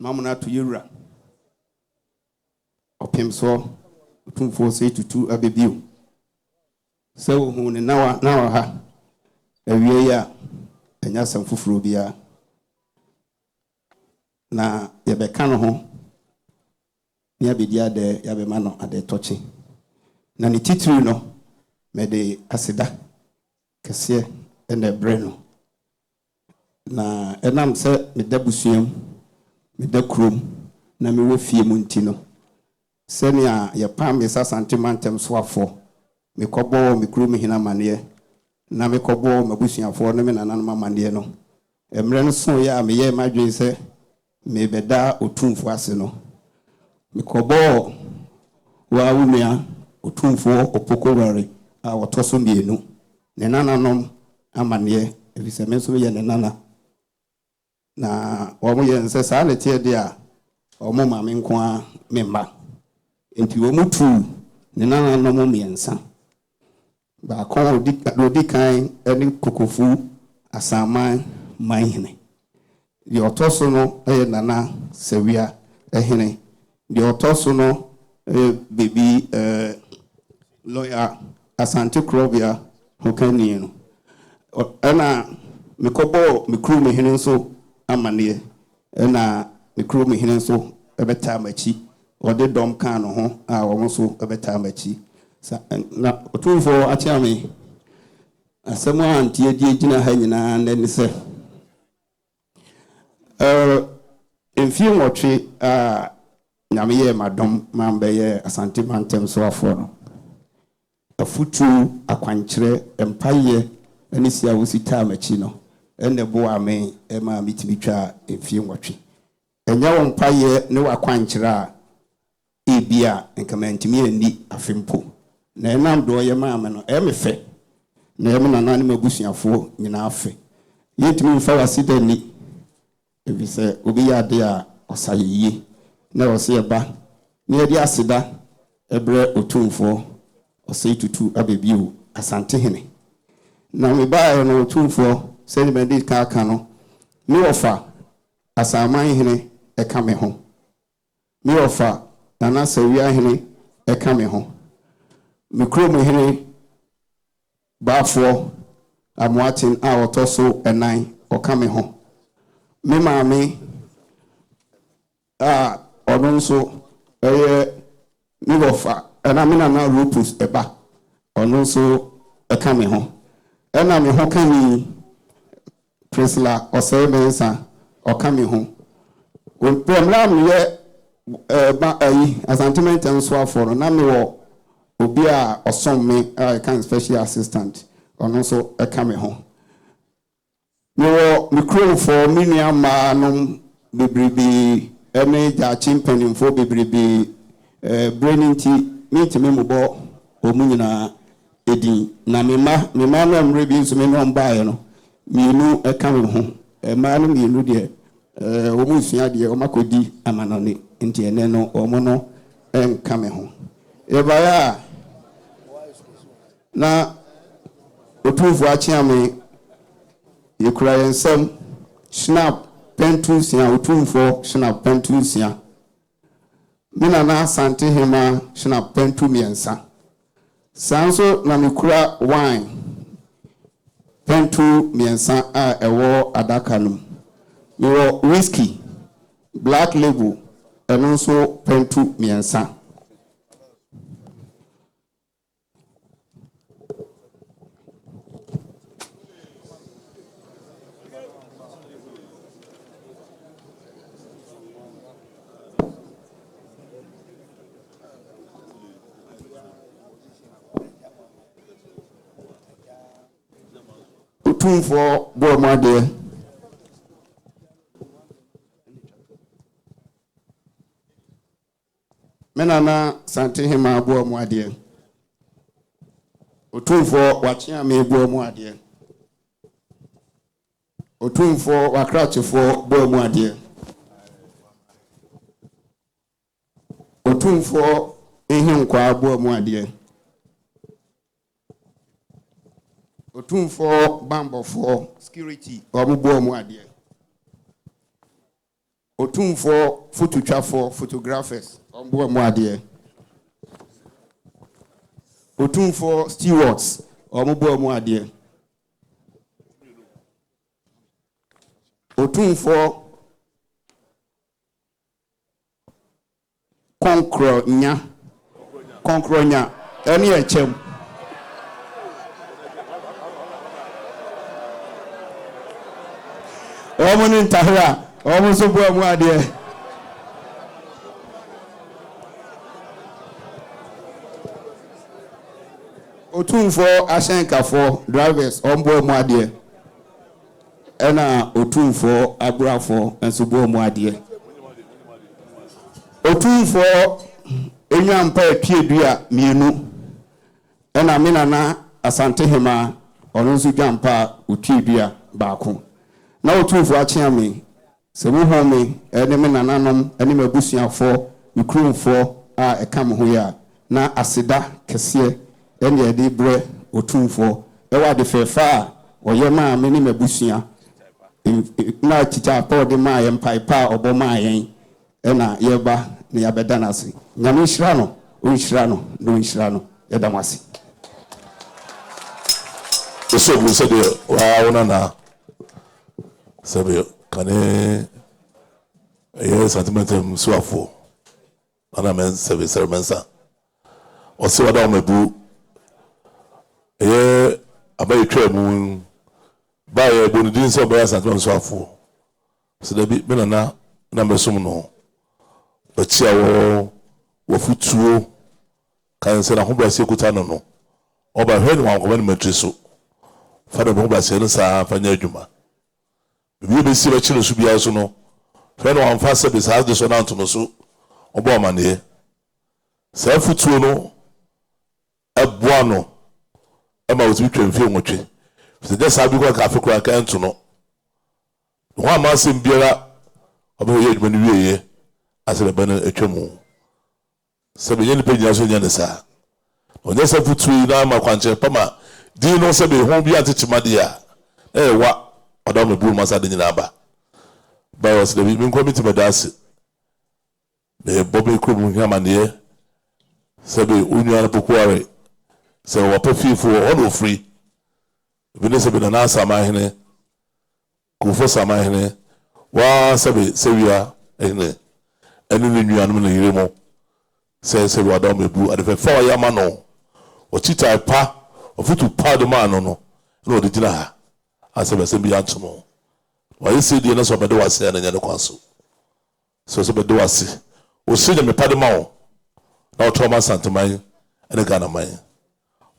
mamuna to yura Opemsuo Otumfuo say to abebio so hu ne na ha awie ya anya sam fufuro bia na ye beka no ho ne abedia de ya be ma no ade toche na ne titiri no me de aseda kese ene bre no na enam se me da busuam me da krom na me wo fie mu ntino senia ye pam me sasantemantem so afo me kobo me krom hina mane na me kobo mabusuafo no me nananom mane no emre no so ya me ye madwen se me beda Otumfuo ase no me kobo wa wumia Otumfuo opokorare a wotoso mienu ne nananom amane ebise me so ye ne nana na omo ye nse sa ne tie de a omo ma me nko a me mba enti omo tu ne nananom miensa ba ko odi kan eni kokofu asaman manhene di otoso no nana sewia ehene di otoso no baby lawyer Asante Krobia hokani no ana mekobo mekru mehene nso amane na mekru mehene nso ebeta machi ode dom kan no ho a wo nso ebeta machi na Otumfuo achiame asemo antie die gina ha nyina nani se enfie nwotwe a nyame ye madom mambe ye Asante mantem so afo no afutu akwankyere empaye ani sia wosita machi no ene bo ame ema mitibitwa enfie nwotwe enya wo mpaye ne wakwankyere a ebia enkamantimi ani afempo na enam do ye maame no emefe na ye nana ne mabusuafo nyina afe yetimi mfa wasida ni ebise obi ya de a osayiye na wose eba ne ye di asida ebre Otumfuo Osei tutu abebio asante hene na me ba no Otumfuo se ni bedi ka no me ofa asaman hene eka me ho me ofa nana sawia hene eka me ho me krom hene bafo amoatin a otoso enan oka me ho me maame a ononso me ofa na me na rupus eba ononso eka me ho na me ho kani Priscilla Osei Mensah oka me ho on program ye ba ayi asantment so afọ na me wo obi a osom me kan special assistant ononso eka me ho me wo me crew for minia ma no bebrebe ene ja chimpenin for bebrebe braininti meet me mubo omunyina edi na me ma no amrebi nso me no mbae no mienu eka me ho ma no mienu de omusua de omakodi amanone nti ene no omo no enka me ho ebaya na Otumfuo achiame yekura yensem snap pentu sia Otumfuo snap pentu sia mina na Asante hema snap pentu miensa sanso na mikura wine pentu miensa a ewo adaka no miwo whiskey black label enonso pentu miensa Otumfuo boamade menana Asante hema boamade Otumfuo wachiame boamade Otumfuo wakrachefo boamade Otumfuo ehinkwa boamade Otumfuo bambofo security omubo mu ade Otumfuo photographer photographers ombo mu ade Otumfuo stewards ombo mu ade Otumfuo konkronya eni echem omuni ntahra omuso bo mu ade Otumfuo ashenkafo drivers ombo mu ade ena Otumfuo abrafo enso bo mu ade Otumfuo enyampa epiedua mienu ena menana asante hema onunsu jampa otiedua baako na Otumfuo achiame se wo home ene menananom ene mabusuafo mikromfo a ekam ho ya na aseda kese ene ede bre Otumfuo ewa de fefa oyema me ne mabusua na chicha pa de ma yempaipa oboma yen ena yeba ne yabeda nase nyame nhira no onhira no no nhira no yedamase eso bu se de wa wona na sabe kane sentimentum suafo ana men sabe Mensah Osei wada omebu abaye twemu ba ye bonidin so ba sentimentum suafo so da bi menana na mesum no bachia wo futuo kan se na ho ba se kuta no oba hwe no anko ben matriso fa da bo ba se no sa fanya adwuma bi be si ba chiro su bia so no hwe no anfa se be sa de so na nto no so oba amane sa futuo no aboa no ma wo twetwe mfe nwotwe se de sa bi kwa ka afekura ka nto no ho ama se mbiara oba ye adwuma ni wieye asere bana etwemu sebe yeni pe nyina so nyane sa onye se futu na ma kwanche pama di no sebe ho bi atechimade a wa oda me buru masa de nyina ba ba was de bi nko miti medase be bobe krum hama ne sebe onyu an pokuare se wa pefifo ono free bi ne sebe na asa mahene kufo samahene wa sebe sewia ene eni ni nuanum na yiremo se wada mebu adefe fa ya ma no o chita pa o futu pa de ma no no na o de gina ha asebe se bi antomo wa yesi die na so bede wase na nyane kwaso so bede wase o se me pa de ma o na o toma santeman ene kana man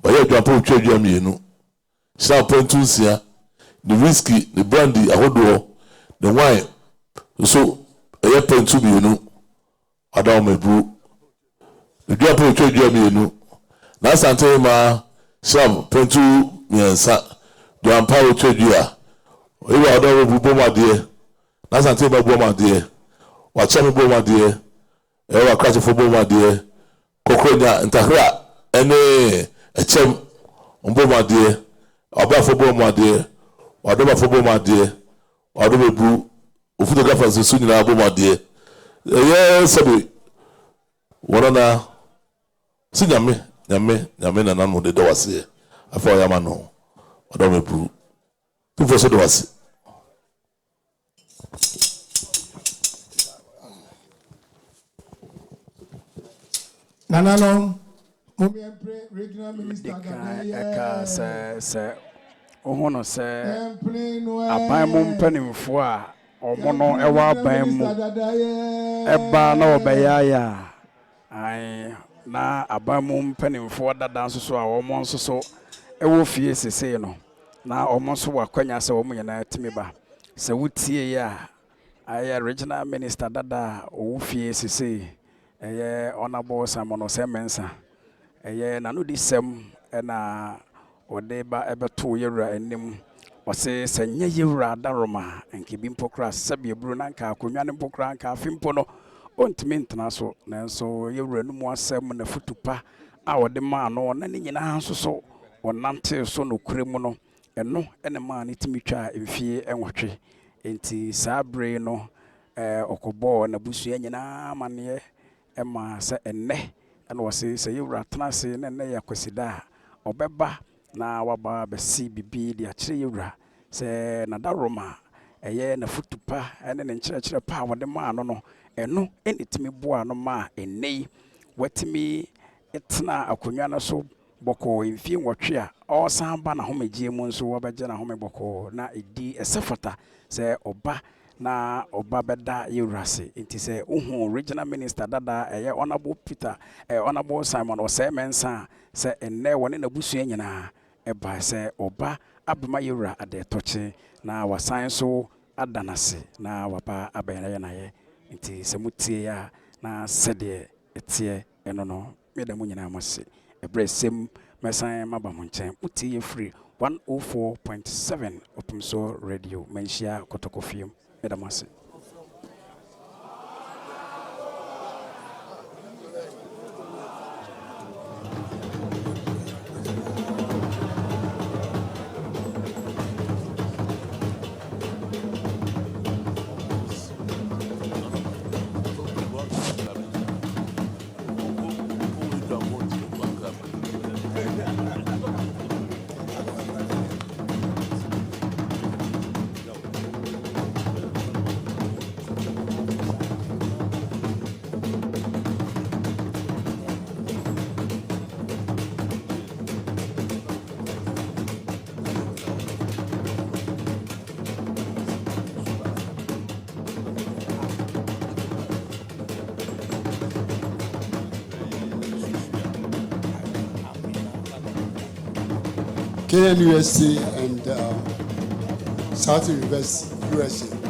ba ye dwa pa o twa dwa mienu sha pontu sia the whiskey the brandy ahodo the wine so eye pontu mienu Adam mebu dua po twa dua mienu na sante ma sham pontu miensa dua mpa o twa dua ewa Adam mebu bomade na sante ma bomade wa chame bomade ewa krache fo bomade kokonya ntakra ene echem bomade oba fo bomade wadoma fo bomade wadoma mebu o photographer so nyina bomade sabi wana si nyame na nanu de dawase afa ya ma no odo mebu tu fo so dawase nanano mumi empre regional minister aka se ohono se aban mo mpanimfo a omono ewa ban mu eba na obeyaya ai na aban mu mpanimfo dada nso so a omo nso so ewo fie sese no na omo nso wakwanya se omo nyina timiba se wutie ya ai regional minister dada owo fie sese eye honorable Osei Mensah eye nanu disem na odeba ebeto yewura enim wase senya yewura daroma enke bimpokra sabe buru nanka akonwa ne mpokra anka afimpo no ontimi ntena so nanso yewura numu asem na futupa a wode ma no na ne nyina nso so wonante so no kuremu no eno ene ma ne timi twa emfie enwotwe enti sabre no okobo na busua nyina mane ma se enne na wose se yewura tena se na ne Akwasidae obeba na waba besi bibi de akire yewura se na daroma eye na futupa ene ne nkyerɛkyerɛ pa wode ma no eno enitimi boa no ma enei watimi etena akonwa no so boko mfie nwɔtwe a ɔsan ba na homegie mu nso wabɛgye na home boko na edi esefata se oba na oba beda yewurase nti se uhu regional minister dada eye honorable Simon Osei Mensah se enne wone na busua nyina eba se oba abema yewura ade toche na wasan so adanase na waba abayana na ye nti se mutie ya na sede etie eno no meda mu nyina amase ebresem mesan maba mo nkyɛn mutie free 104.7 Opemsuo radio menhia kotokofiem meda mase. KNUSC and South University USA.